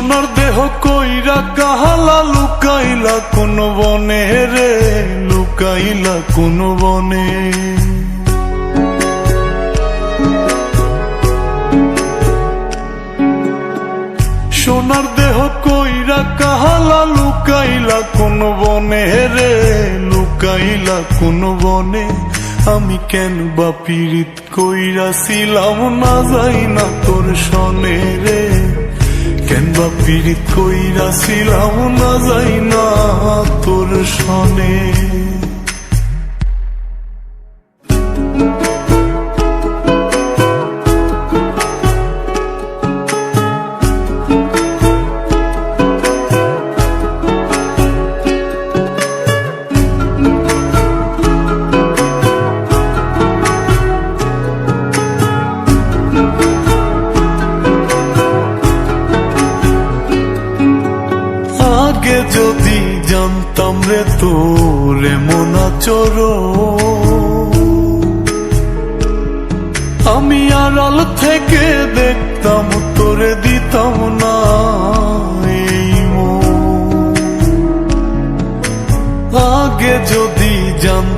সোনার দেহ কইরা কাহালা লুকাইলা কোন বনে রে, লুকাইলা কোন বনে। সোনার দেহ কইরা কাহালা লুকাইলা কোন বনে রে, লুকাইলা কোন বনে। আমি কেন বা পীড়িত কইরাছিলাম না যাই না তোর সনে রে, কেন বা পীড়িত কইরাছিলাম না যাই না তোর সনে। আগে যদি জানতাম রে তোর এমন আচরণ, আমি আড়াল থেকে দেখতাম তোরে দিতাম না এই মন। আগে যদি জানতাম